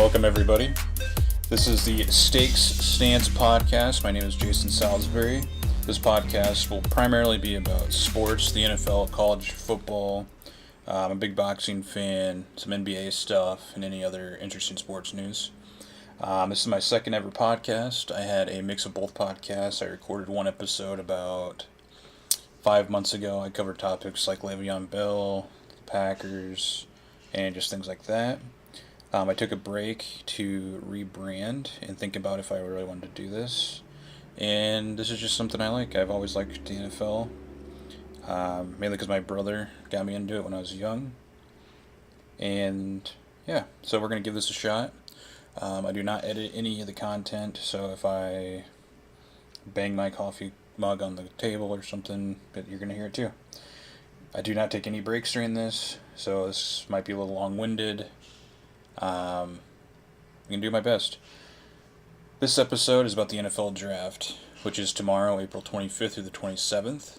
Welcome, everybody. This is the Stakes Stance podcast. My name is Jason Salisbury. This podcast will primarily be about sports, the NFL, college football. I'm a big boxing fan, some NBA stuff, and any other interesting sports news. This is my second ever podcast. I had a mix of both podcasts. I recorded one episode about 5 months ago. I covered topics like Le'Veon Bell, the Packers, and just things like that. I took a break to rebrand and think about if I really wanted to do this. And this is just something I like. I've always liked the NFL, mainly because my brother got me into it when I was young. And yeah, so we're going to give this a shot. I do not edit any of the content, so if I bang my coffee mug on the table or something, you're going to hear it too. I do not take any breaks during this, so this might be a little long-winded. I'm going to do my best. This episode is about the NFL Draft, which is tomorrow, April 25th through the 27th.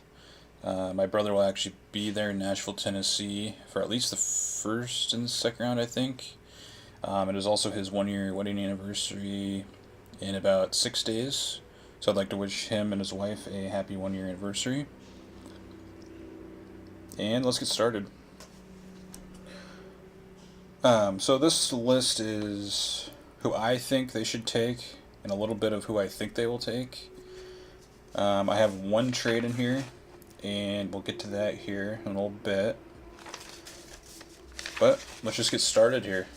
My brother will actually be there in Nashville, Tennessee for at least the first and second round, I think. It is also his 1-year wedding anniversary in about 6 days. So I'd like to wish him and his wife a happy 1-year anniversary. And let's get started. So this list is who I think they should take and a little bit of who I think they will take. I have one trade in here, and we'll get to that here in a little bit. But let's just get started here.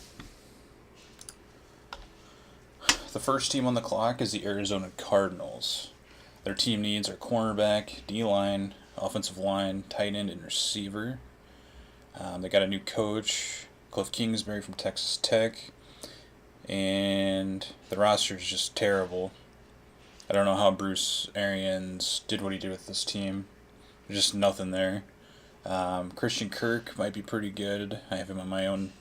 The first team on the clock is the Arizona Cardinals. Their team needs are cornerback, D-line, offensive line, tight end, and receiver. They got a new coach, Cliff Kingsbury from Texas Tech, and the roster is just terrible. I don't know how Bruce Arians did what he did with this team. There's just nothing there. Christian Kirk might be pretty good. I have him in my own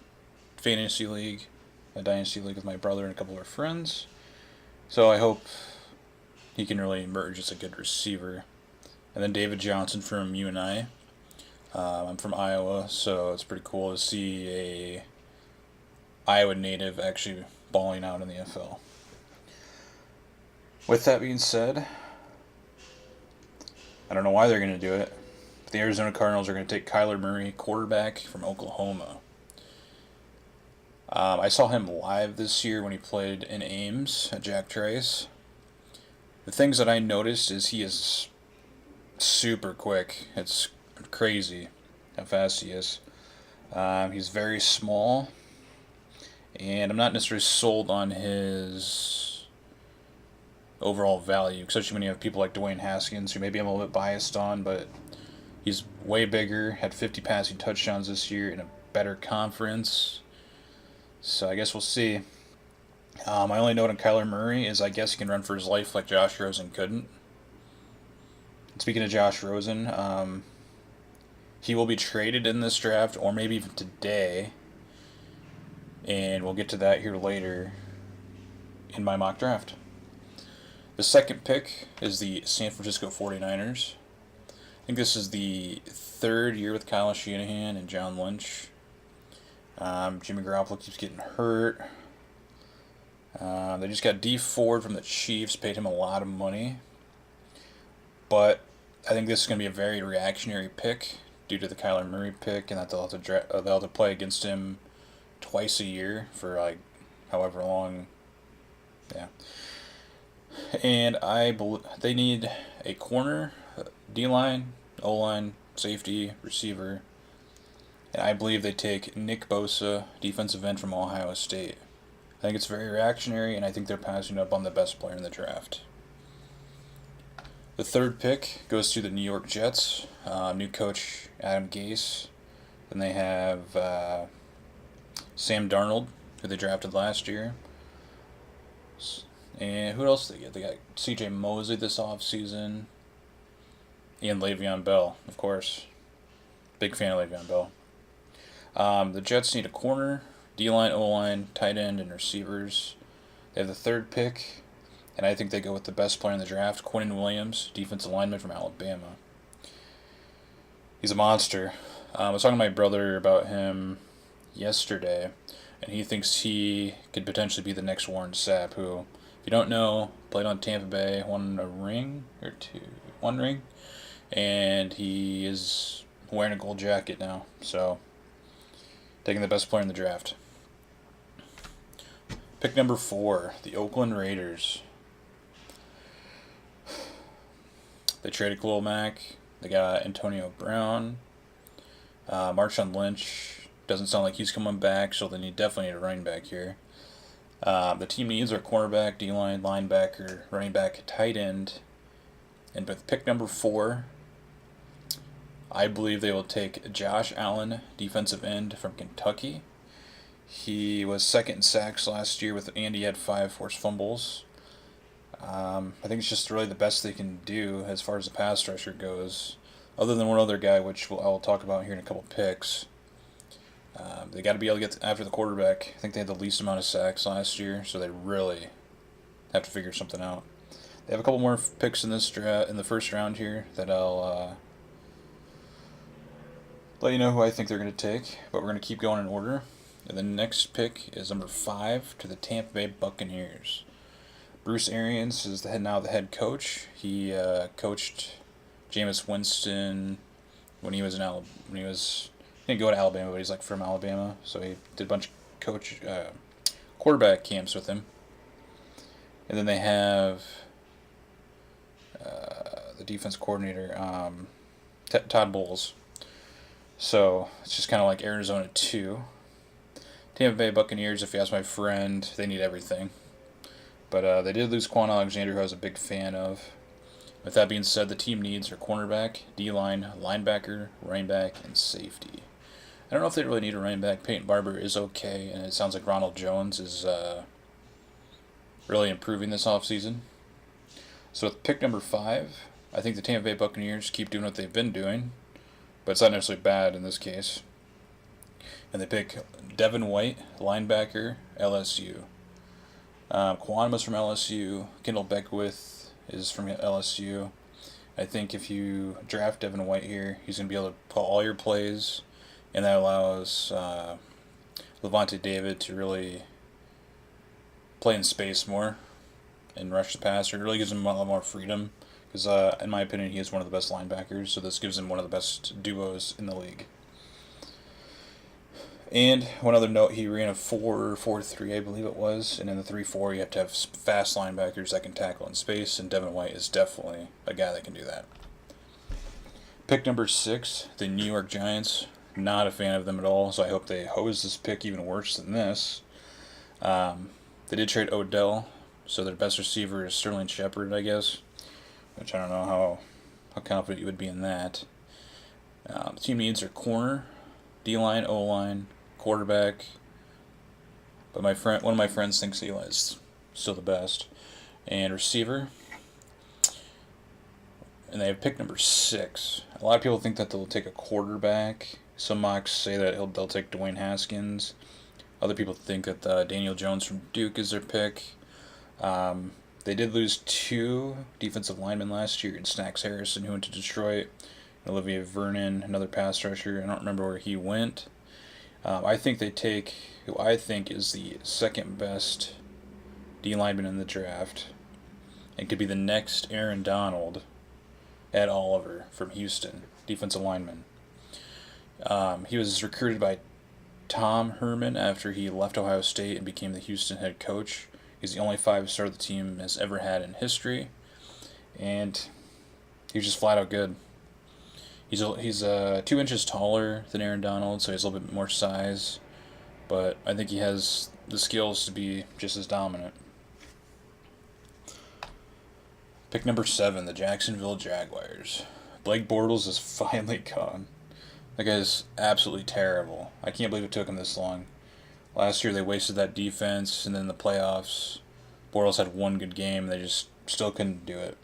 fantasy league, a dynasty league with my brother and a couple of our friends. So I hope he can really emerge as a good receiver. And then David Johnson from UNI. I'm from Iowa, so it's pretty cool to see a Iowa native actually balling out in the NFL. With that being said, I don't know why they're going to do it. But the Arizona Cardinals are going to take Kyler Murray, quarterback from Oklahoma. I saw him live this year when he played in Ames at Jack Trice. The things that I noticed is he is super quick. It's crazy how fast he is. He's very small, and I'm not necessarily sold on his overall value, especially when you have people like Dwayne Haskins, who maybe I'm a little bit biased on, but he's way bigger, had 50 passing touchdowns this year in a better conference. So I guess we'll see. My only note on Kyler Murray is I guess he can run for his life like Josh Rosen couldn't. And speaking of Josh Rosen, he will be traded in this draft, or maybe even today, and we'll get to that here later in my mock draft. The second pick is the San Francisco 49ers. I think this is the third year with Kyle Shanahan and John Lynch. Jimmy Garoppolo keeps getting hurt. They just got Dee Ford from the Chiefs, paid him a lot of money. But I think this is going to be a very reactionary pick due to the Kyler Murray pick, and that they'll have to play against him twice a year for like however long. Yeah. And I believe they need a corner, D-line, O-line, safety, receiver. And I believe they take Nick Bosa, defensive end from Ohio State. I think it's very reactionary, and I think they're passing up on the best player in the draft. The third pick goes to the New York Jets. New coach Adam Gase. Then they have Sam Darnold, who they drafted last year. And who else did they get? They got C.J. Mosley this offseason. And Le'Veon Bell, of course. Big fan of Le'Veon Bell. The Jets need a corner, D-line, O-line, tight end, and receivers. They have the third pick, and I think they go with the best player in the draft, Quinnen Williams, defensive lineman from Alabama. He's a monster. I was talking to my brother about him yesterday. and he thinks he could potentially be the next Warren Sapp, who, if you don't know, played on Tampa Bay, won a ring or two, one ring, and he is wearing a gold jacket now. So, taking the best player in the draft. Pick number 4, the Oakland Raiders. They traded Khalil Mack. They got Antonio Brown. Marshawn Lynch doesn't sound like he's coming back, so they definitely need a running back here. The team needs are cornerback, D-line, linebacker, running back, tight end. And with pick number 4, I believe they will take Josh Allen, defensive end from Kentucky. He was second in sacks last year, and he had 5 forced fumbles. I think it's just really the best they can do as far as the pass rusher goes, other than one other guy, which I'll talk about here in a couple picks. They got to be able to get after the quarterback. I think they had the least amount of sacks last year, so they really have to figure something out. They have a couple more picks in this in the first round here that I'll let you know who I think they're going to take, but we're going to keep going in order. And the next pick is number 5 to the Tampa Bay Buccaneers. Bruce Arians is now the head coach. He coached Jameis Winston when he was he didn't go to Alabama, but he's like from Alabama, so he did a bunch of quarterback camps with him. And then they have the defense coordinator, Todd Bowles. So it's just kind of like Arizona 2. Tampa Bay Buccaneers, if you ask my friend, they need everything. But they did lose Quan Alexander, who I was a big fan of. With that being said, the team needs are cornerback, D-line, linebacker, running back, and safety. I don't know if they really need a running back. Peyton Barber is okay, and it sounds like Ronald Jones is really improving this offseason. So with pick number 5, I think the Tampa Bay Buccaneers keep doing what they've been doing, but it's not necessarily bad in this case. And they pick Devin White, linebacker, LSU. Quan was from LSU. Kendall Beckwith is from LSU. I think if you draft Devin White here, he's going to be able to call all your plays, and that allows Levante David to really play in space more and rush the passer. It really gives him a lot more freedom because, in my opinion, he is one of the best linebackers, so this gives him one of the best duos in the league. And one other note, he ran a 4.43, I believe it was, and in the 3.4 you have to have fast linebackers that can tackle in space, and Devin White is definitely a guy that can do that. Pick number 6, the New York Giants. Not a fan of them at all, so I hope they hose this pick even worse than this. They did trade Odell, so their best receiver is Sterling Shepard, I guess, which I don't know how confident you would be in that. The team needs are corner, D-line, O-line, quarterback, but one of my friends thinks Eli is still the best, and receiver. And they have pick number 6. A lot of people think that they'll take a quarterback. Some mocks say that they'll take Dwayne Haskins. Other people think that Daniel Jones from Duke is their pick. They did lose 2 defensive linemen last year in Snacks Harrison, who went to Detroit, and Olivier Vernon, another pass rusher. I don't remember where he went. I think they take who I think is the second best D lineman in the draft, and could be the next Aaron Donald, Ed Oliver from Houston, defensive lineman. He was recruited by Tom Herman after he left Ohio State and became the Houston head coach. He's the only 5-star the team has ever had in history, and he's just flat out good. He's 2 inches taller than Aaron Donald, so he has a little bit more size, but I think he has the skills to be just as dominant. Pick number 7, the Jacksonville Jaguars. Blake Bortles is finally gone. That guy's absolutely terrible. I can't believe it took him this long. Last year they wasted that defense, and then in the playoffs, Bortles had one good game, and they just still couldn't do it.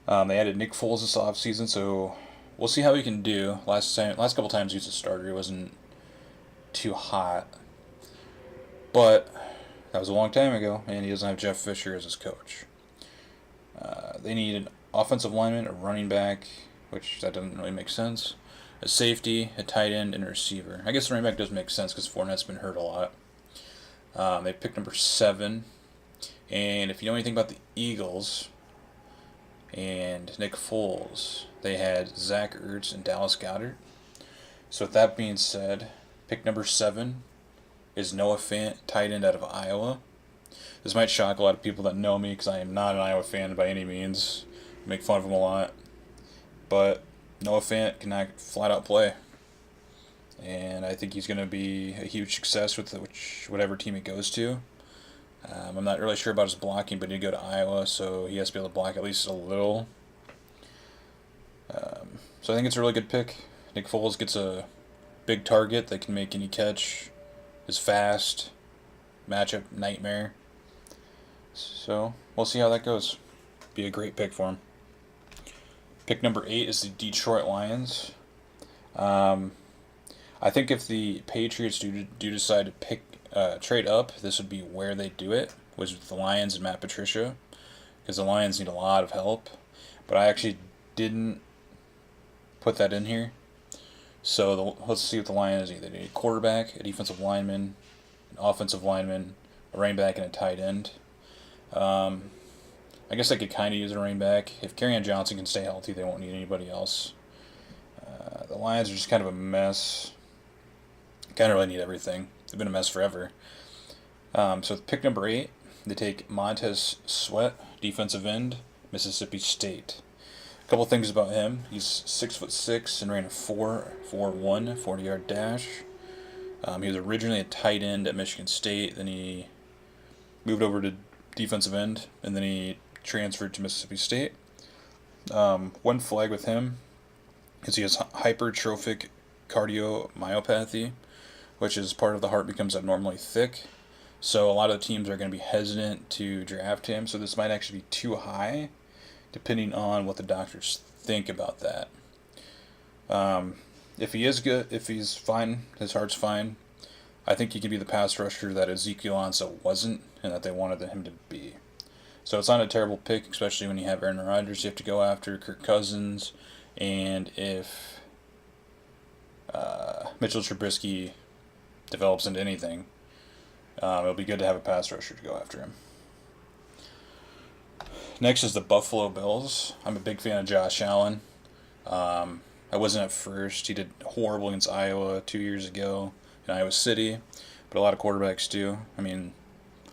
They added Nick Foles this offseason, so we'll see how he can do. Last couple times he was a starter, he wasn't too hot. But that was a long time ago, and he doesn't have Jeff Fisher as his coach. They need an offensive lineman, a running back, which that doesn't really make sense, a safety, a tight end, and a receiver. I guess the running back does make sense because Fournette's been hurt a lot. They picked number 7. And if you know anything about the Eagles and Nick Foles, they had Zach Ertz and Dallas Goedert. So with that being said, pick number 7 is Noah Fant, tight end out of Iowa. This might shock a lot of people that know me because I am not an Iowa fan by any means. I make fun of him a lot. But Noah Fant can flat out play. And I think he's going to be a huge success with whatever team he goes to. I'm not really sure about his blocking, but he did go to Iowa, so he has to be able to block at least a little. So I think it's a really good pick. Nick Foles gets a big target that can make any catch. Is fast. Matchup nightmare. So we'll see how that goes. Be a great pick for him. Pick number 8 is the Detroit Lions. I think if the Patriots do decide to trade up, this would be where they do it, was with the Lions and Matt Patricia, because the Lions need a lot of help. But I actually didn't put that in here. So let's see what the Lions need. They need a quarterback, a defensive lineman, an offensive lineman, a running back, and a tight end. I guess I could kind of use a running back. If Kerryon Johnson can stay healthy, they won't need anybody else. The Lions are just kind of a mess. Kind of really need everything. They've been a mess forever. So with pick number 8, they take Montez Sweat, defensive end, Mississippi State. A couple things about him. He's 6'6" and ran a 4.41 40-yard dash. He was originally a tight end at Michigan State. Then he moved over to defensive end, and then he transferred to Mississippi State. One flag with him is he has hypertrophic cardiomyopathy, which is part of the heart becomes abnormally thick. So a lot of the teams are going to be hesitant to draft him. So this might actually be too high, depending on what the doctors think about that. If he is good, if he's fine, his heart's fine, I think he could be the pass rusher that Ezekiel Ansah wasn't and that they wanted him to be. So it's not a terrible pick, especially when you have Aaron Rodgers you have to go after, Kirk Cousins, and if Mitchell Trubisky develops into anything, it'll be good to have a pass rusher to go after him. Next is the Buffalo Bills. I'm a big fan of Josh Allen. I wasn't at first. He did horrible against Iowa 2 years ago in Iowa City, but a lot of quarterbacks do. I mean,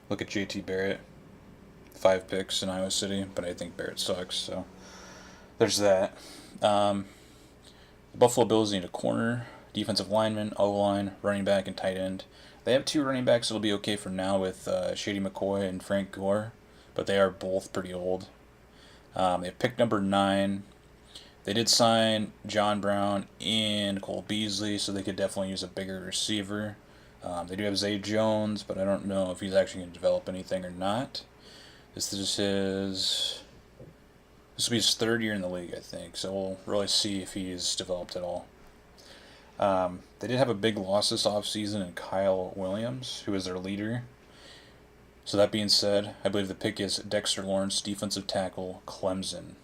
look at JT Barrett. 5 picks in Iowa City, but I think Barrett sucks, so there's that. The Buffalo Bills need a corner, defensive lineman, O-line, running back, and tight end. They have 2 running backs that'll be okay for now with Shady McCoy and Frank Gore, but they are both pretty old. They have pick number 9. They did sign John Brown and Cole Beasley, so they could definitely use a bigger receiver. They do have Zay Jones, but I don't know if he's actually going to develop anything or not. This will be his 3rd year in the league, I think, so we'll really see if he's developed at all. They did have a big loss this offseason in Kyle Williams, who is their leader. So that being said, I believe the pick is Dexter Lawrence, defensive tackle, Clemson.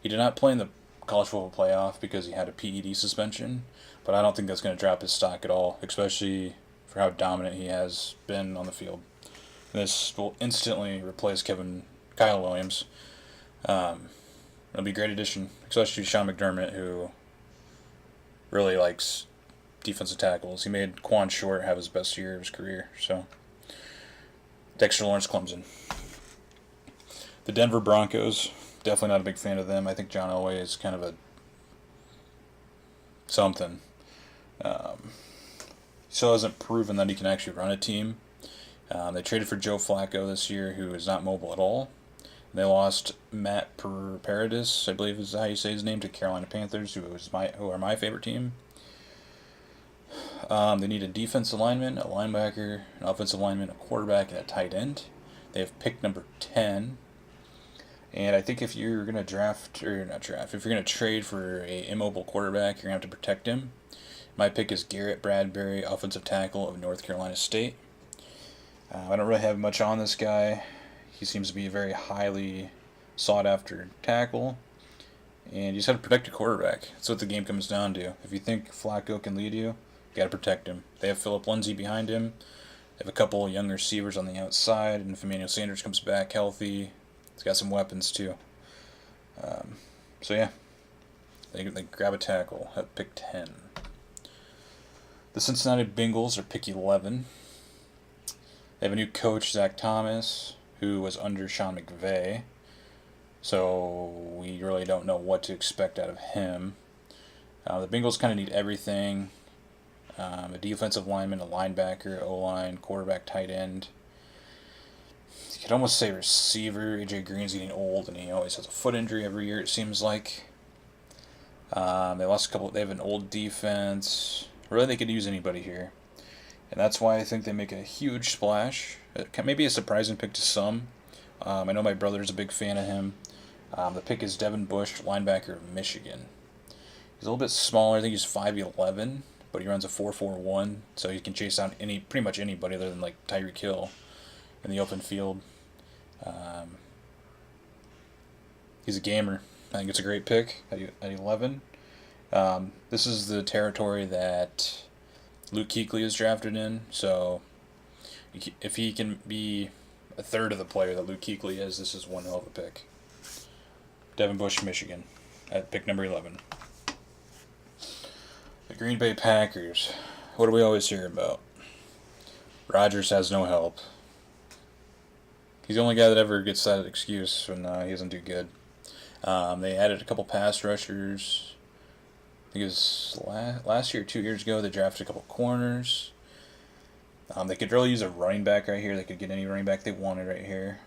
He did not play in the college football playoff because he had a PED suspension, but I don't think that's going to drop his stock at all, especially for how dominant he has been on the field. This will instantly replace Kyle Williams. It'll be a great addition, especially Sean McDermott, who really likes defensive tackles. He made Quan Short have his best year of his career. So, Dexter Lawrence, Clemson. The Denver Broncos, definitely not a big fan of them. I think John Elway is kind of a something. Still hasn't proven that he can actually run a team. They traded for Joe Flacco this year, who is not mobile at all. They lost Matt Paradis, I believe is how you say his name, to Carolina Panthers, who are my favorite team. They need a defensive lineman, a linebacker, an offensive lineman, a quarterback, and a tight end. They have pick number 10. And I think if you're going to if you're going to trade for a immobile quarterback, you're going to have to protect him. My pick is Garrett Bradbury, offensive tackle of North Carolina State. I don't really have much on this guy. He seems to be a very highly sought-after tackle. And you just have to protect your quarterback. That's what the game comes down to. If you think Flacco can lead you got to protect him. They have Philip Lindsay behind him. They have a couple of young receivers on the outside. And if Emmanuel Sanders comes back healthy, he's got some weapons too. So yeah, they grab a tackle at pick 10. The Cincinnati Bengals are pick 11. They have a new coach, Zach Thomas, who was under Sean McVay. So we really don't know what to expect out of him. The Bengals kind of need everything. A defensive lineman, a linebacker, O-line, quarterback, tight end. You could almost say receiver. AJ Green's getting old, and he always has a foot injury every year, it seems like. They lost a couple. They have an old defense. Really, they could use anybody here. And that's why I think they make a huge splash. Maybe a surprising pick to some. I know my brother's a big fan of him. The pick is Devin Bush, linebacker of Michigan. He's a little bit smaller. I think he's 5'11", but he runs a 4.41, so he can chase down pretty much anybody other than like Tyreek Hill in the open field. He's a gamer. I think it's a great pick at 11. This is the territory that Luke Kuechly is drafted in, so if he can be a third of the player that Luke Kuechly is, this is one hell of a pick. Devin Bush, Michigan, at pick number 11. The Green Bay Packers. What do we always hear about? Rodgers has no help. He's the only guy that ever gets that excuse when he doesn't do good. They added a couple pass rushers. I think it was last year or 2 years ago. They drafted a couple corners. They could really use a running back right here. They could get any running back they wanted right here.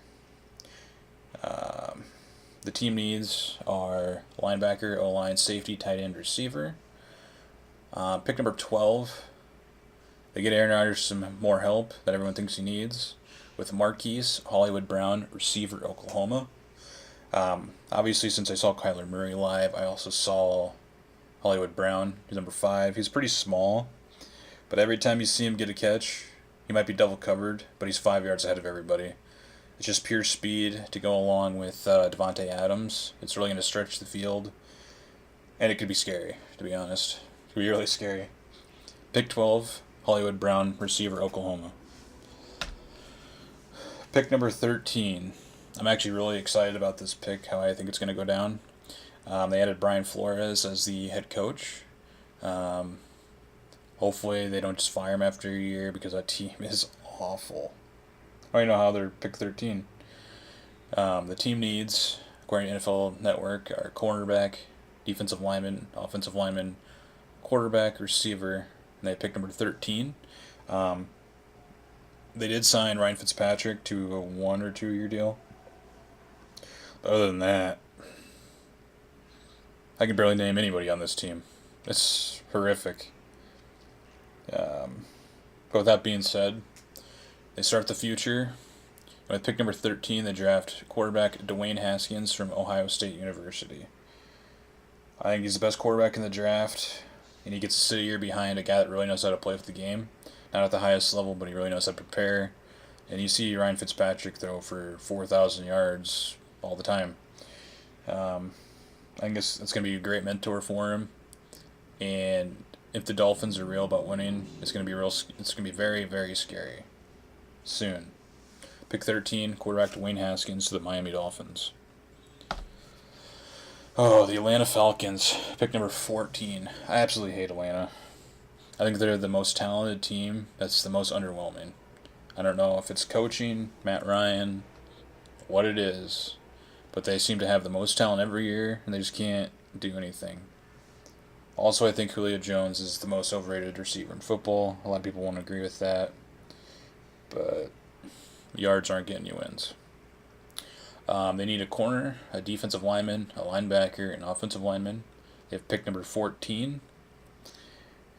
The team needs are linebacker, O-line, safety, tight end, receiver. Pick number 12. They get Aaron Rodgers some more help that everyone thinks he needs with Marquise Hollywood Brown, receiver, Oklahoma. Obviously, since I saw Kyler Murray live, I also saw Hollywood Brown. He's number 5. He's pretty small, but every time you see him get a catch, he might be double covered, but he's 5 yards ahead of everybody. It's just pure speed to go along with Devontae Adams. It's really going to stretch the field, and it could be scary, to be honest. It could be really scary. Pick 12, Hollywood Brown, receiver, Oklahoma. Pick number 13. I'm actually really excited about this pick, how I think it's going to go down. They added Brian Flores as the head coach. Hopefully they don't just fire him after a year because that team is awful. I don't even know how they're pick 13. The team needs, according to NFL Network, are cornerback, defensive lineman, offensive lineman, quarterback, receiver, and they picked number 13. They did sign Ryan Fitzpatrick to a 1 or 2 year deal. But other than that, I can barely name anybody on this team. It's horrific. But with that being said, they start the future. With pick number 13, they draft quarterback Dwayne Haskins from Ohio State University. I think he's the best quarterback in the draft, and he gets to sit a year behind a guy that really knows how to play with the game. Not at the highest level, but he really knows how to prepare. And you see Ryan Fitzpatrick throw for 4,000 yards all the time. I think it's going to be a great mentor for him. And if the Dolphins are real about winning, it's going to be very, very scary. Soon. Pick 13, quarterback Dwayne Haskins to the Miami Dolphins. Oh, the Atlanta Falcons. Pick number 14. I absolutely hate Atlanta. I think they're the most talented team that's the most underwhelming. I don't know if it's coaching, Matt Ryan, what it is, but they seem to have the most talent every year, and they just can't do anything. Also, I think Julio Jones is the most overrated receiver in football. A lot of people won't agree with that, but yards aren't getting you wins. They need a corner, a defensive lineman, a linebacker, an offensive lineman. They have pick number 14.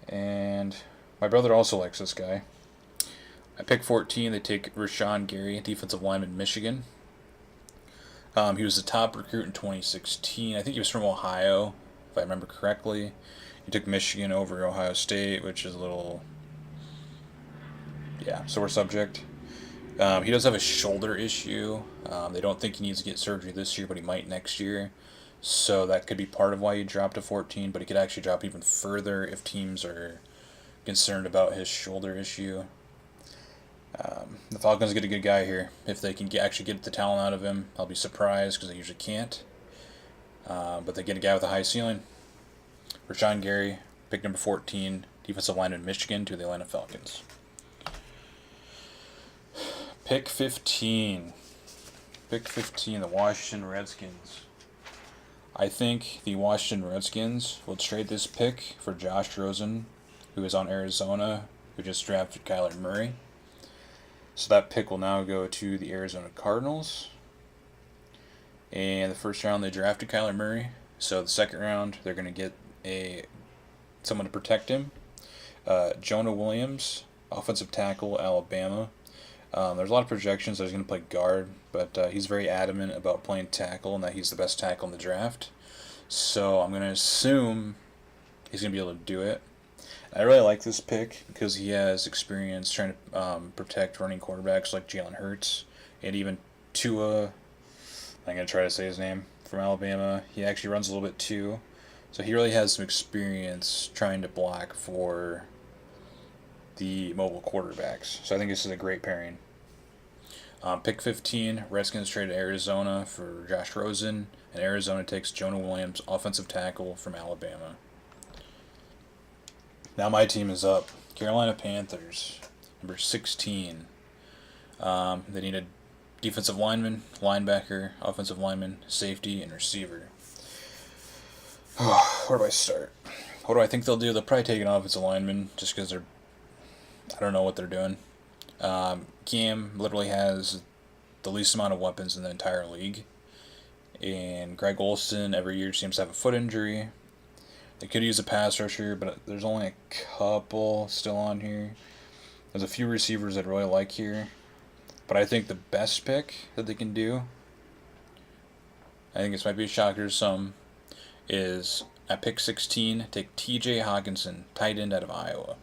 And my brother also likes this guy. At pick 14, they take Rashawn Gary, defensive lineman, Michigan. He was the top recruit in 2016. I think he was from Ohio, if I remember correctly. He took Michigan over Ohio State, which is a little, sore subject. He does have a shoulder issue. They don't think he needs to get surgery this year, but he might next year. So that could be part of why he dropped to 14, but he could actually drop even further if teams are concerned about his shoulder issue. The Falcons get a good guy here. If they can actually get the talent out of him, I'll be surprised because they usually can't. But they get a guy with a high ceiling. Rashawn Gary, pick number 14, defensive lineman, Michigan, to the Atlanta Falcons. Pick 15. Pick 15, the Washington Redskins. I think the Washington Redskins will trade this pick for Josh Rosen, who is on Arizona, who just drafted Kyler Murray. So that pick will now go to the Arizona Cardinals. And the first round they drafted Kyler Murray. So the second round they're going to get someone to protect him. Jonah Williams, offensive tackle, Alabama. There's a lot of projections that he's going to play guard, but he's very adamant about playing tackle and that he's the best tackle in the draft. So I'm going to assume he's going to be able to do it. I really like this pick because he has experience trying to protect running quarterbacks like Jalen Hurts and even Tua. I'm going to try to say his name, from Alabama. He actually runs a little bit too. So he really has some experience trying to block for the mobile quarterbacks. So I think this is a great pairing. Pick 15, Redskins trade to Arizona for Josh Rosen, and Arizona takes Jonah Williams, offensive tackle from Alabama. Now my team is up. Carolina Panthers, number 16. They need a defensive lineman, linebacker, offensive lineman, safety, and receiver. Where do I start? What do I think they'll do? They'll probably take an offensive lineman just because I don't know what they're doing. Cam literally has the least amount of weapons in the entire league. And Greg Olsen every year seems to have a foot injury. They could use a pass rusher, but there's only a couple still on here. There's a few receivers I'd really like here. But I think the best pick that they can do, I think this might be a shocker to some, is at pick 16, take T.J. Hawkinson, tight end out of Iowa.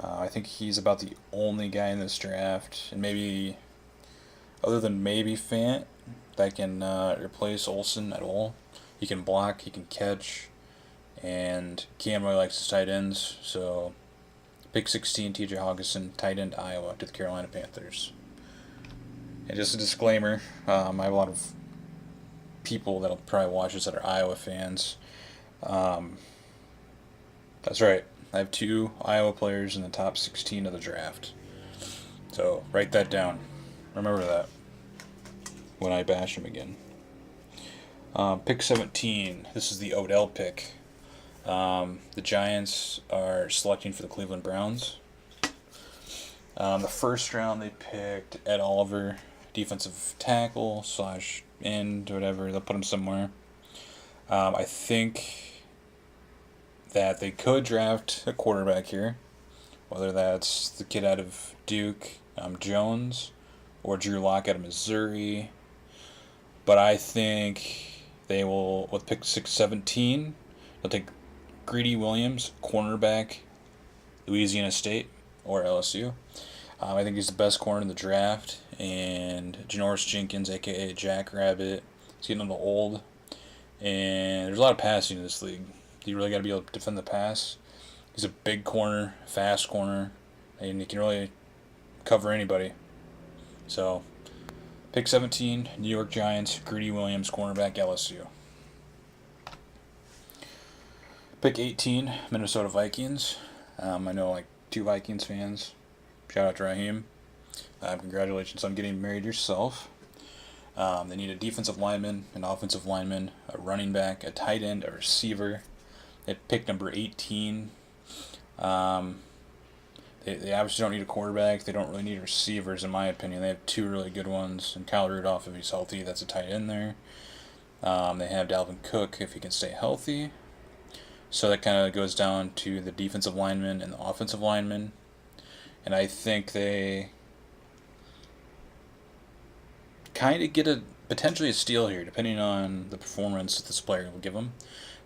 I think he's about the only guy in this draft, and maybe, other than maybe Fant, that can replace Olsen at all. He can block, he can catch, and Cam really likes his tight ends, so pick 16, T.J. Hawkinson, tight end Iowa to the Carolina Panthers. And just a disclaimer, I have a lot of people that'll probably watch this that are Iowa fans. That's right. I have 2 Iowa players in the top 16 of the draft. So write that down. Remember that when I bash him again. Pick 17. This is the Odell pick. The Giants are selecting for the Cleveland Browns. The first round they picked Ed Oliver, defensive tackle / end, whatever. They'll put him somewhere. I think that they could draft a quarterback here, whether that's the kid out of Duke, Jones, or Drew Lock out of Missouri. But I think they will, with pick 617, they'll take Greedy Williams, cornerback, Louisiana State or LSU. I think he's the best corner in the draft. And Janoris Jenkins, a.k.a. Jackrabbit, he's getting a little old. And there's a lot of passing in this league. You really got to be able to defend the pass. He's a big corner, fast corner, and he can really cover anybody. So, pick 17, New York Giants, Greedy Williams, cornerback, LSU. Pick 18, Minnesota Vikings. I know like 2 Vikings fans. Shout out to Raheem. Congratulations on getting married yourself. They need a defensive lineman, an offensive lineman, a running back, a tight end, a receiver. They pick number 18. They obviously don't need a quarterback. They don't really need receivers, in my opinion. They have 2 really good ones. And Kyle Rudolph, if he's healthy, that's a tight end there. They have Dalvin Cook, if he can stay healthy. So that kind of goes down to the defensive lineman and the offensive lineman. And I think they kind of get potentially a steal here, depending on the performance that this player will give them.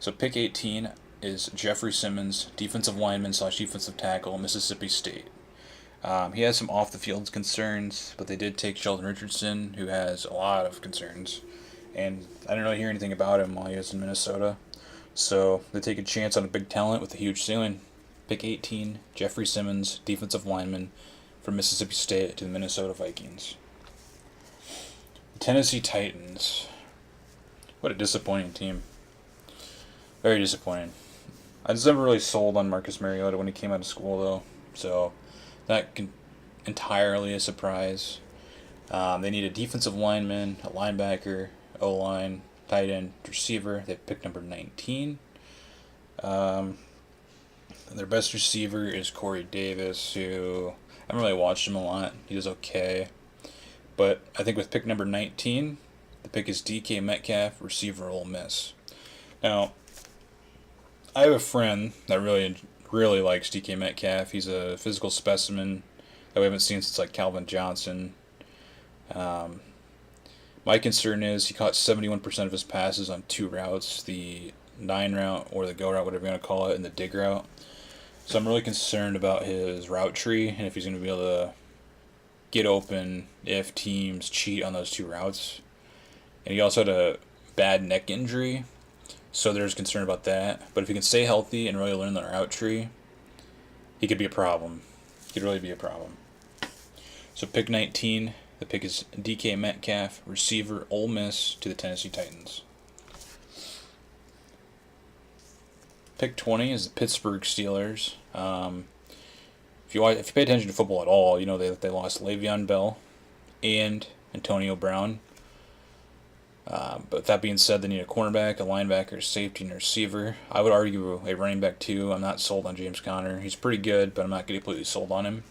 So pick 18 is Jeffrey Simmons, defensive lineman / defensive tackle, Mississippi State. He has some off-the-field concerns, but they did take Sheldon Richardson, who has a lot of concerns. and I didn't really hear anything about him while he was in Minnesota. So they take a chance on a big talent with a huge ceiling. Pick 18, Jeffrey Simmons, defensive lineman from Mississippi State to the Minnesota Vikings. The Tennessee Titans. What a disappointing team. Very disappointing. I was never really sold on Marcus Mariota when he came out of school, though. So that can entirely a surprise. They need a defensive lineman, a linebacker, O-line, tight end, receiver. They picked number 19. Their best receiver is Corey Davis, who I haven't really watched him a lot. He does okay. But I think with pick number 19, the pick is DK Metcalf, receiver, Ole Miss. Now, I have a friend that really likes DK Metcalf. He's a physical specimen that we haven't seen since like Calvin Johnson. My concern is he caught 71% of his passes on 2 routes, the 9 route or the go route, whatever you want to call it, and the dig route. So I'm really concerned about his route tree and if he's going to be able to get open if teams cheat on those 2 routes. And he also had a bad neck injury, so there's concern about that. But if he can stay healthy and really learn the route tree, he could be a problem. He could really be a problem. So pick 19, the pick is DK Metcalf, receiver, Ole Miss to the Tennessee Titans. Pick 20 is the Pittsburgh Steelers. If you pay attention to football at all, you know they lost Le'Veon Bell and Antonio Brown. But with that being said, they need a cornerback, a linebacker, a safety, and a receiver. I would argue a running back too. I'm not sold on James Conner. He's pretty good, but I'm not completely sold on him.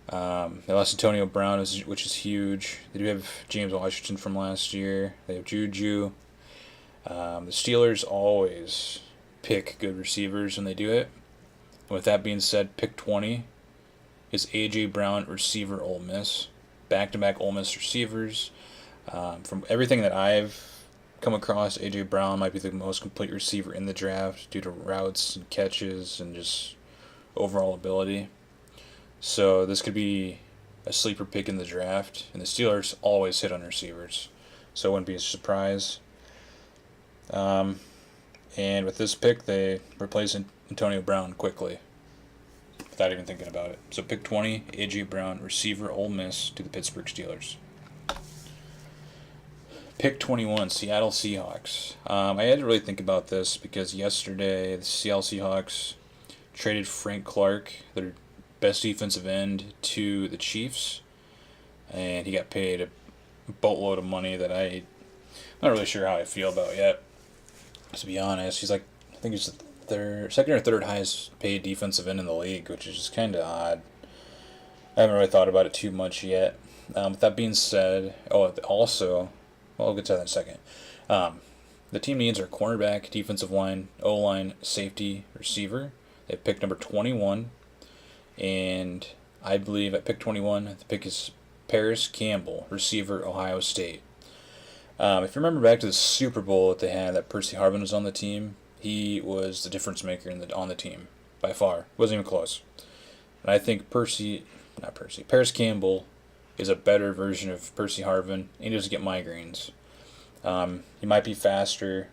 They lost Antonio Brown, which is huge. They do have James Washington from last year. They have Juju. The Steelers always pick good receivers when they do it. With that being said, pick 20 is A.J. Brown, receiver, Ole Miss. Back-to-back Ole Miss receivers. From everything that I've come across, A.J. Brown might be the most complete receiver in the draft due to routes and catches and just overall ability. So this could be a sleeper pick in the draft, and the Steelers always hit on receivers, so it wouldn't be a surprise. And with this pick, they replace Antonio Brown quickly, without even thinking about it. So pick 20, A.J. Brown, receiver, Ole Miss to the Pittsburgh Steelers. Pick 21, Seattle Seahawks. I had to really think about this because yesterday the Seattle Seahawks traded Frank Clark, their best defensive end, to the Chiefs, and he got paid a boatload of money that I'm not really sure how I feel about yet. To be honest, he's like, I think he's the second or third highest paid defensive end in the league, which is just kind of odd. I haven't really thought about it too much yet. With that being said, also, well, I'll get to that in a second. The team needs are cornerback, defensive line, O-line, safety, receiver. They picked number 21, and I believe at pick 21, the pick is Paris Campbell, receiver, Ohio State. If you remember back to the Super Bowl that they had, that Percy Harvin was on the team, he was the difference maker on the team, by far. Wasn't even close. And I think Paris Campbell is a better version of Percy Harvin, and he doesn't get migraines. He might be faster.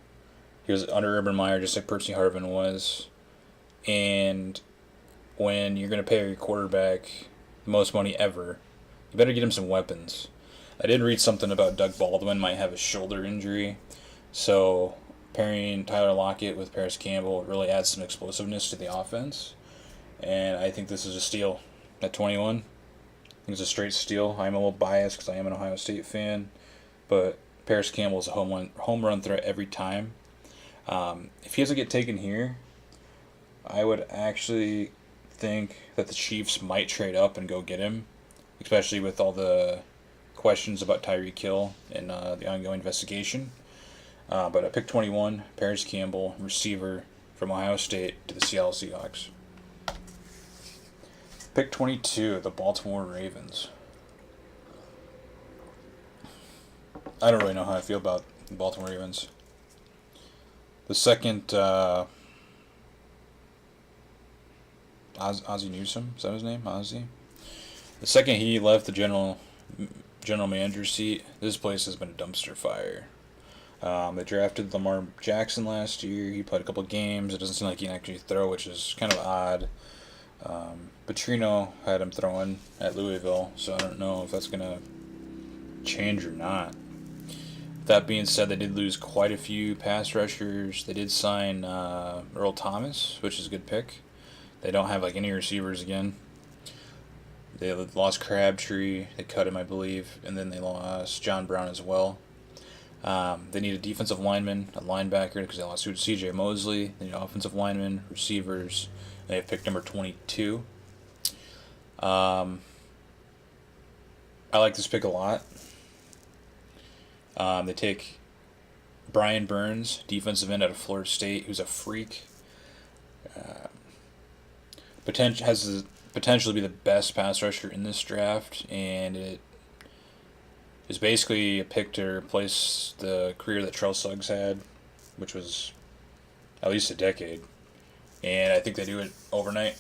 He was under Urban Meyer just like Percy Harvin was. And when you're going to pay your quarterback the most money ever, you better get him some weapons. I did read something about Doug Baldwin might have a shoulder injury, so pairing Tyler Lockett with Paris Campbell really adds some explosiveness to the offense, and I think this is a steal at 21. I think it's a straight steal. I'm a little biased because I am an Ohio State fan, but Paris Campbell is a home run threat every time. If he doesn't get taken here, I would actually think that the Chiefs might trade up and go get him, especially with all the questions about Tyreek Hill and the ongoing investigation. But at pick 21, Paris Campbell, receiver from Ohio State to the Seattle Seahawks. Pick 22, the Baltimore Ravens. I don't really know how I feel about the Baltimore Ravens. The second, Ozzie Newsome, is that his name? Ozzie? The second he left the general manager seat, this place has been a dumpster fire. They drafted Lamar Jackson last year. He played a couple games. It doesn't seem like he can actually throw, which is kind of odd. Petrino had him throwing at Louisville, so I don't know if that's going to change or not. That being said, they did lose quite a few pass rushers. They did sign Earl Thomas, which is a good pick. They don't have like any receivers again. They lost Crabtree. They cut him, I believe, and then they lost John Brown as well. They need a defensive lineman, a linebacker, because they lost C.J. Mosley. They need offensive linemen, receivers. They have pick number 22. I like this pick a lot. They take Brian Burns, defensive end out of Florida State, who's a freak. Has the potential to be the best pass rusher in this draft, and it is basically a pick to replace the career that Charles Suggs had, which was at least a decade. And I think they do it overnight.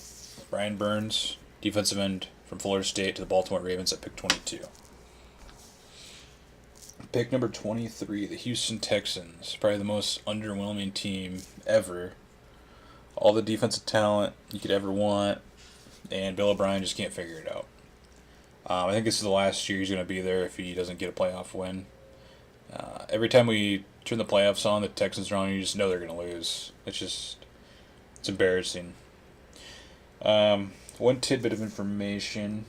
Brian Burns, defensive end from Florida State to the Baltimore Ravens at pick 22. Pick number 23, the Houston Texans. Probably the most underwhelming team ever. All the defensive talent you could ever want, and Bill O'Brien just can't figure it out. I think this is the last year he's going to be there if he doesn't get a playoff win. Every time we turn the playoffs on, the Texans are on, you just know they're going to lose. It's embarrassing. One tidbit of information.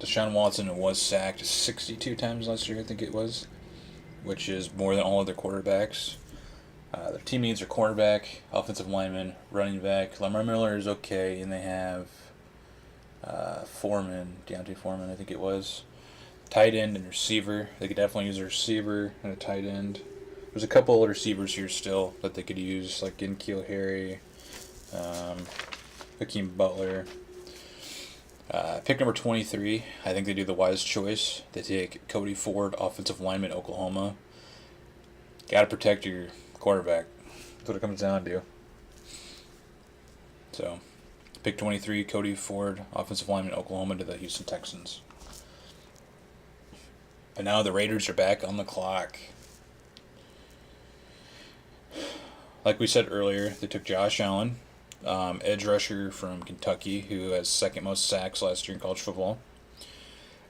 Deshaun Watson was sacked 62 times last year, I think it was, which is more than all other quarterbacks. Their team needs their cornerback, offensive lineman, running back. Lamar Miller is okay, and they have Deontay Foreman, I think it was. Tight end and receiver. They could definitely use a receiver and a tight end. There's a couple of receivers here still that they could use, like N'Keal Harry, Hakeem Butler. Pick number 23. I think they do the wise choice. They take Cody Ford, offensive lineman, Oklahoma. Got to protect your quarterback. That's what it comes down to. So, pick 23, Cody Ford, offensive lineman, Oklahoma, to the Houston Texans. And now the Raiders are back on the clock. Like we said earlier, they took Josh Allen, edge rusher from Kentucky, who has second most sacks last year in college football.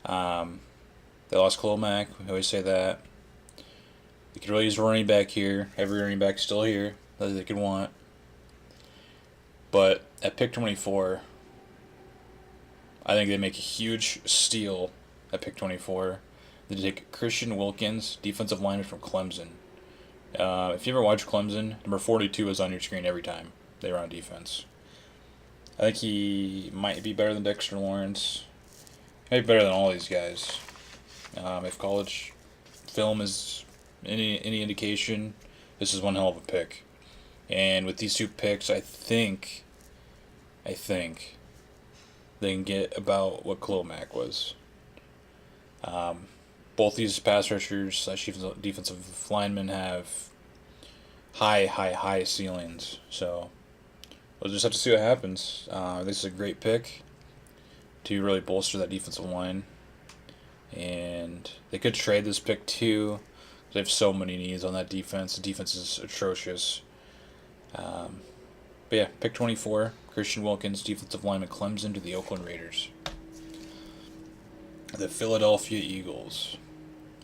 They lost Khalil Mack. We always say that. They could really use a running back here. Every running back is still here that they could want. But at pick 24, I think they make a huge steal at pick 24. They take Christian Wilkins, defensive lineman from Clemson. If you ever watch Clemson, number 42 is on your screen every time they were on defense. I think he might be better than Dexter Lawrence. Maybe better than all these guys. If college film is any indication, this is one hell of a pick. And with these two picks, I think they can get about what Khalil Mack was. Both these pass rushers / defensive linemen have high ceilings. So we'll just have to see what happens. This is a great pick to really bolster that defensive line. And they could trade this pick too. They have so many needs on that defense. The defense is atrocious. But yeah, pick 24, Christian Wilkins, defensive lineman, Clemson, to the Oakland Raiders. The Philadelphia Eagles.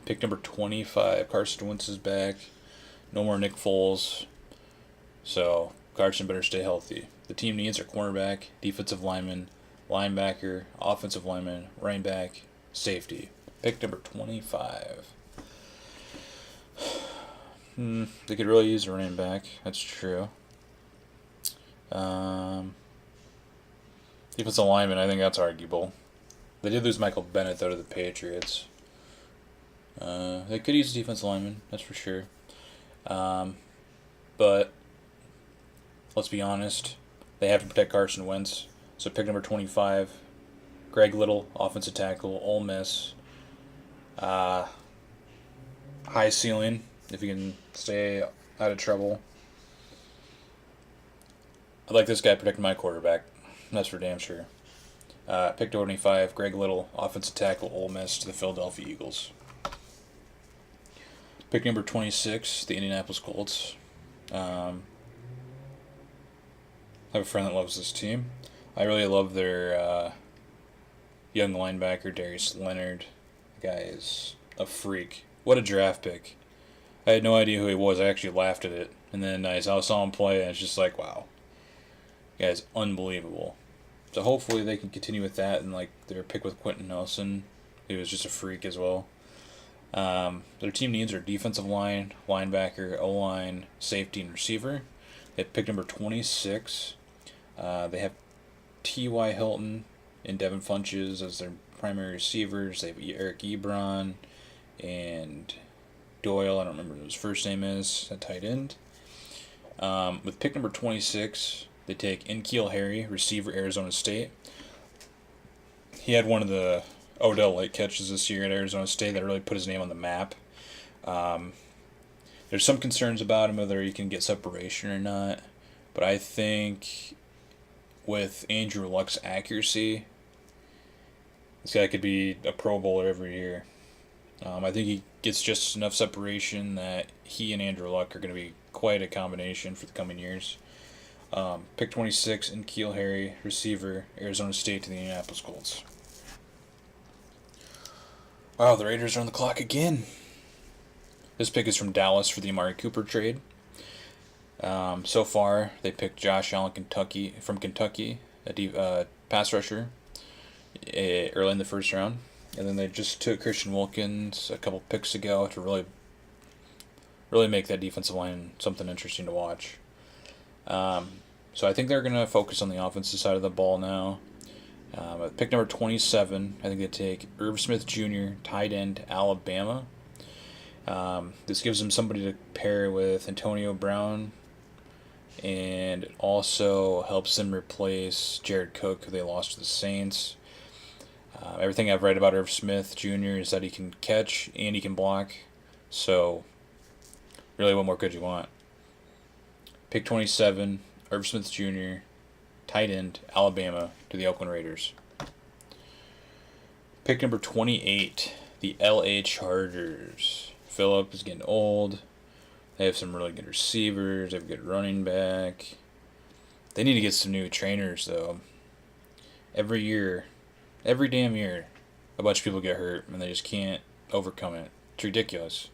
Pick number 25, Carson Wentz is back. No more Nick Foles. So Carson better stay healthy. The team needs their cornerback, defensive lineman, linebacker, offensive lineman, running back, safety. Pick number 25. They could really use a running back. That's true. Defensive lineman, I think that's arguable. They did lose Michael Bennett, though, to the Patriots. They could use a defensive lineman, that's for sure. But let's be honest, they have to protect Carson Wentz. So pick number 25, Greg Little, offensive tackle, Ole Miss. High ceiling, if you can stay out of trouble. I like this guy protecting my quarterback. That's for damn sure. Pick 25, Greg Little, offensive tackle, Ole Miss, to the Philadelphia Eagles. Pick number 26, the Indianapolis Colts. I have a friend that loves this team. I really love their young linebacker, Darius Leonard. The guy is a freak. What a draft pick. I had no idea who he was. I actually laughed at it. And then I saw him play, and it's just like, wow. The guy's unbelievable. So hopefully they can continue with that, and like their pick with Quentin Nelson. He was just a freak as well. Their team needs are defensive line, linebacker, O-line, safety, and receiver. They pick number 26. They have T.Y. Hilton and Devin Funches as their primary receivers. They have Eric Ebron and Doyle. I don't remember what his first name is. A tight end. With pick number 26, they take N'Keal Harry, receiver, Arizona State. He had one of the Odell Lake catches this year at Arizona State that really put his name on the map. There's some concerns about him, whether he can get separation or not. But I think with Andrew Luck's accuracy, this guy could be a Pro Bowler every year. I think he gets just enough separation that he and Andrew Luck are going to be quite a combination for the coming years. Pick 26, N'Keal Harry, receiver, Arizona State to the Indianapolis Colts. Wow, the Raiders are on the clock again. This pick is from Dallas for the Amari Cooper trade. So far, they picked Josh Allen from Kentucky, a pass rusher, early in the first round. And then they just took Christian Wilkins a couple picks ago to really make that defensive line something interesting to watch. So I think they're going to focus on the offensive side of the ball now. At pick number 27, I think they take Irv Smith Jr., tight end, Alabama. This gives them somebody to pair with Antonio Brown, and it also helps them replace Jared Cook, who they lost to the Saints. Everything I've read about Irv Smith Jr. is that he can catch and he can block. So, really, what more could you want? Pick 27, Irv Smith Jr., tight end, Alabama, to the Oakland Raiders. Pick number 28, the LA Chargers. Phillip is getting old. They have some really good receivers. They have a good running back. They need to get some new trainers, though. Every damn year, a bunch of people get hurt, and they just can't overcome it. It's ridiculous.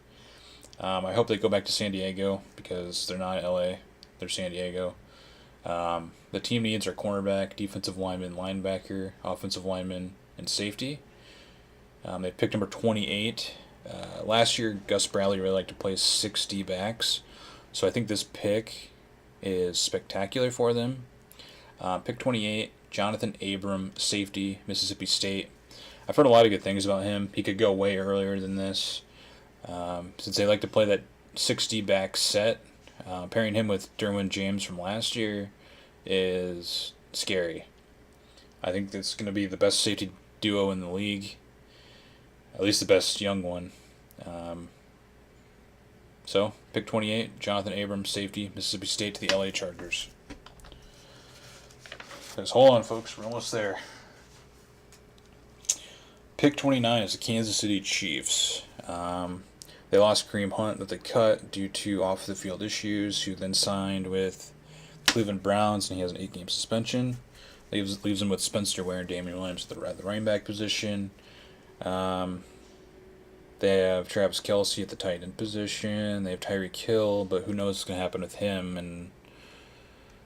I hope they go back to San Diego, because they're not LA. They're San Diego. The team needs are cornerback, defensive lineman, linebacker, offensive lineman, and safety. They picked number 28. Last year, Gus Bradley really liked to play 60 backs, so I think this pick is spectacular for them. Pick 28, Jonathan Abram, safety, Mississippi State. I've heard a lot of good things about him. He could go way earlier than this. Since they like to play that 60 back set, pairing him with Derwin James from last year is scary. I think that's going to be the best safety duo in the league. At least the best young one. So, pick 28, Jonathan Abrams, safety, Mississippi State to the LA Chargers. Just hold on, folks. We're almost there. Pick 29 is the Kansas City Chiefs. They lost Kareem Hunt that they cut due to off-the-field issues, who then signed with Cleveland Browns, and he has an 8-game suspension. Leaves him with Spencer Ware and Damian Williams at the running back position. They have Travis Kelce at the tight end position. They have Tyreek Hill, but who knows what's going to happen with him and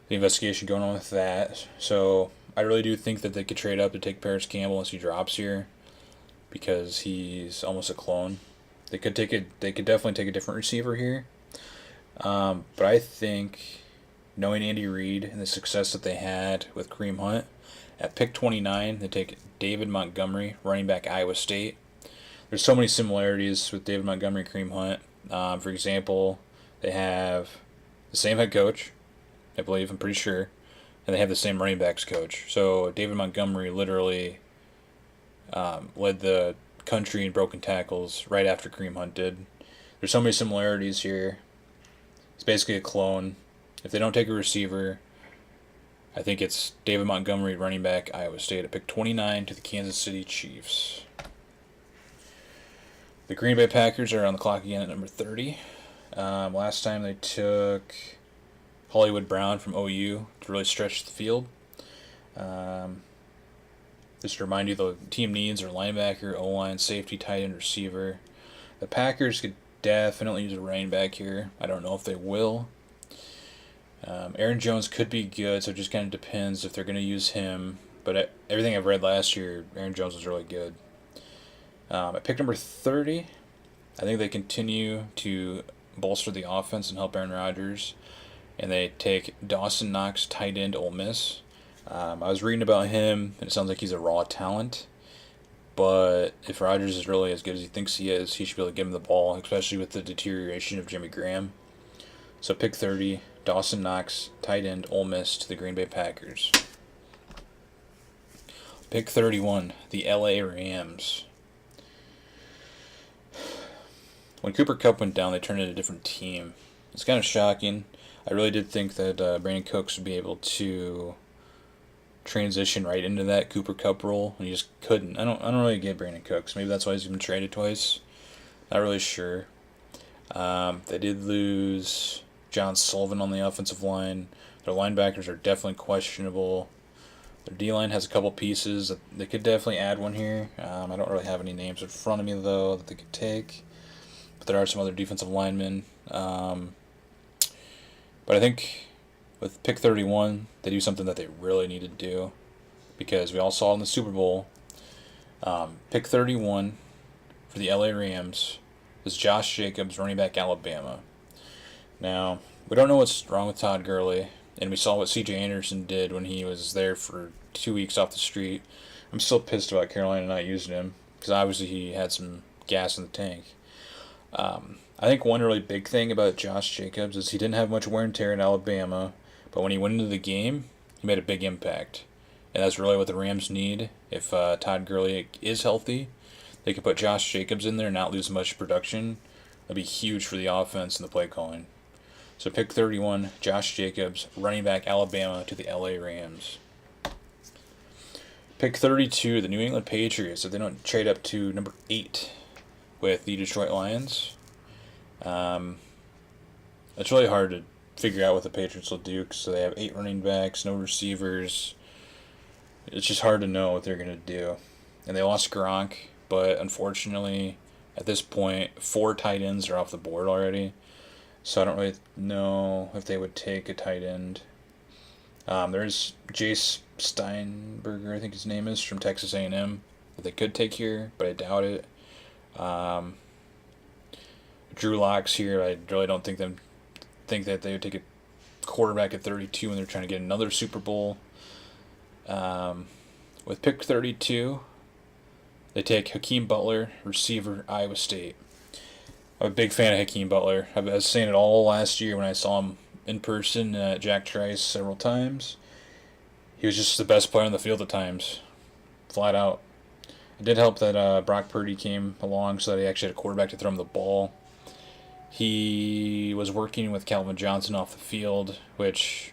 the investigation going on with that. So I really do think that they could trade up to take Paris Campbell unless he drops here, because he's almost a clone. They could definitely take a different receiver here. But I think, knowing Andy Reid and the success that they had with Kareem Hunt, at pick 29, they take David Montgomery, running back, Iowa State. There's so many similarities with David Montgomery and Kareem Hunt. For example, they have the same head coach, I believe, I'm pretty sure, and they have the same running backs coach. So David Montgomery literally led the country in broken tackles right after Kareem Hunt did. There's so many similarities here. It's basically a clone. If they don't take a receiver, I think it's David Montgomery, running back, Iowa State, at pick 29 to the Kansas City Chiefs. The Green Bay Packers are on the clock again at number 30. Last time they took Hollywood Brown from OU to really stretch the field. Just to remind you, the team needs are linebacker, O-line, safety, tight end, receiver. The Packers could definitely use a running back here. I don't know if they will. Aaron Jones could be good, so it just kind of depends if they're going to use him. But everything I've read last year, Aaron Jones was really good. At pick number 30, I think they continue to bolster the offense and help Aaron Rodgers. And they take Dawson Knox, tight end, Ole Miss. I was reading about him, and it sounds like he's a raw talent. But if Rodgers is really as good as he thinks he is, he should be able to give him the ball, especially with the deterioration of Jimmy Graham. So pick 30, Dawson Knox, tight end, Ole Miss to the Green Bay Packers. Pick 31, the LA Rams. When Cooper Kupp went down, they turned into a different team. It's kind of shocking. I really did think that Brandon Cooks would be able to transition right into that Cooper Kupp role, and he just couldn't. I don't really get Brandon Cooks. Maybe that's why he's been traded twice. Not really sure. They did lose John Sullivan on the offensive line. Their linebackers are definitely questionable. Their D-line has a couple pieces. They could definitely add one here. I don't really have any names in front of me, though, that they could take. But there are some other defensive linemen. But I think with pick 31, they do something that they really need to do, because we all saw in the Super Bowl. Pick 31 for the LA Rams is Josh Jacobs, running back, Alabama. Now, we don't know what's wrong with Todd Gurley, and we saw what C.J. Anderson did when he was there for 2 weeks off the street. I'm still pissed about Carolina not using him, because obviously he had some gas in the tank. I think one really big thing about Josh Jacobs is he didn't have much wear and tear in Alabama, but when he went into the game, he made a big impact. And that's really what the Rams need. If Todd Gurley is healthy, they could put Josh Jacobs in there and not lose much production. That'd be huge for the offense and the play calling. So pick 31, Josh Jacobs, running back, Alabama to the LA Rams. Pick 32, the New England Patriots, if they don't trade up to number 8 with the Detroit Lions. It's really hard to figure out what the Patriots will do, so they have 8 running backs, no receivers. It's just hard to know what they're going to do. And they lost Gronk, but unfortunately, at this point, 4 tight ends are off the board already. So I don't really know if they would take a tight end. There's Jace Steinberger, I think his name is, from Texas A&M, that they could take here, but I doubt it. Drew Lock's here. I really don't think that they would take a quarterback at 32 when they're trying to get another Super Bowl. With pick 32, they take Hakeem Butler, receiver, Iowa State. I'm a big fan of Hakeem Butler. I was saying it all last year when I saw him in person at Jack Trice several times. He was just the best player on the field at times, flat out. It did help that Brock Purdy came along so that he actually had a quarterback to throw him the ball. He was working with Calvin Johnson off the field, which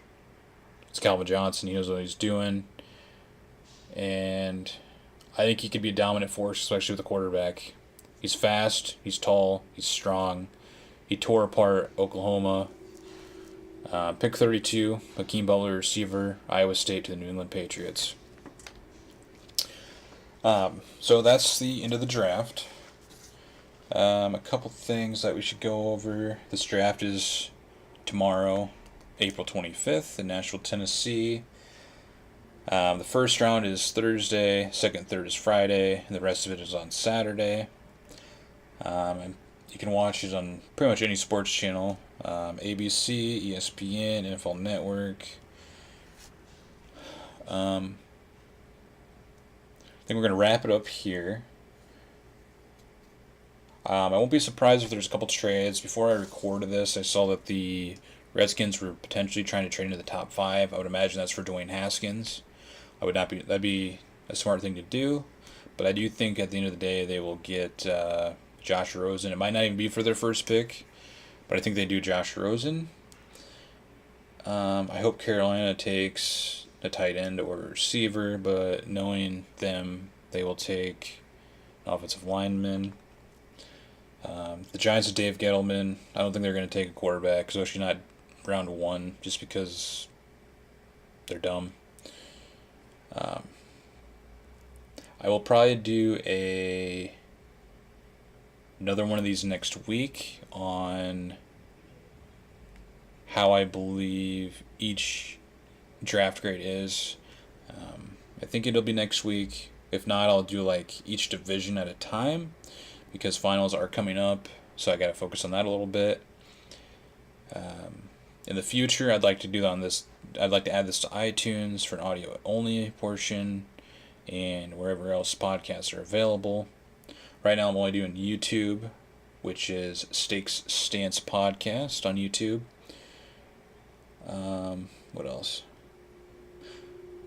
it's Calvin Johnson. He knows what he's doing. And I think he could be a dominant force, especially with a quarterback. He's fast, he's tall, he's strong. He tore apart Oklahoma. Pick 32, Hakeem Butler, receiver, Iowa State to the New England Patriots. So that's the end of the draft. A couple things that we should go over. This draft is tomorrow, April 25th in Nashville, Tennessee. The first round is Thursday, second, third is Friday, and the rest of it is on Saturday. And you can watch it on pretty much any sports channel, ABC, ESPN, NFL Network. I think we're going to wrap it up here. I won't be surprised if there's a couple trades. Before I recorded this, I saw that the Redskins were potentially trying to trade into the top 5. I would imagine that's for Dwayne Haskins. That'd be a smart thing to do, but I do think at the end of the day they will get Josh Rosen. It might not even be for their first pick, but I think they do Josh Rosen. I hope Carolina takes a tight end or a receiver, but knowing them, they will take an offensive lineman. The Giants of Dave Gettleman, I don't think they're going to take a quarterback, especially not round one, just because they're dumb. I will probably do another one of these next week on how I believe each draft grade is. I think it'll be next week. If not, I'll do like each division at a time because finals are coming up, so I got to focus on that a little bit. In the future, I'd like to do that on this. I'd like to add this to iTunes for an audio only portion, and wherever else podcasts are available. Right now, I'm only doing YouTube, which is Stakes Stance Podcast on YouTube. What else?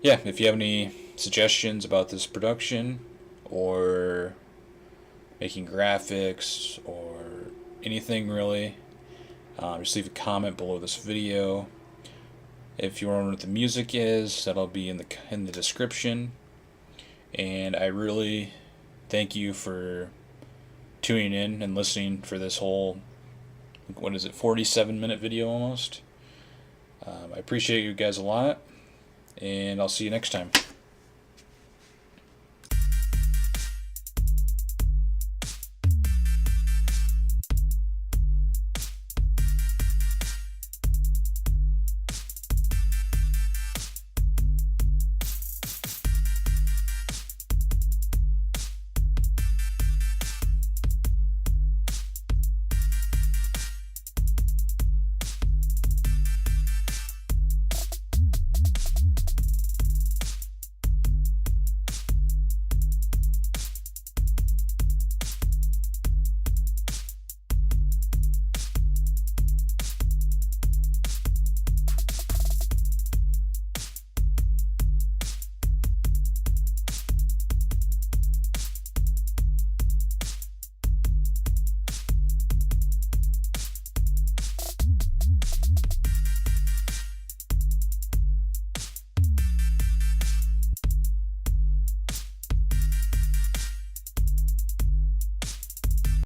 Yeah, if you have any suggestions about this production or making graphics or anything really, just leave a comment below this video. If you wonder what the music is, that'll be in the description. And I really thank you for tuning in and listening for this whole 47-minute video almost. I appreciate you guys a lot, and I'll see you next time.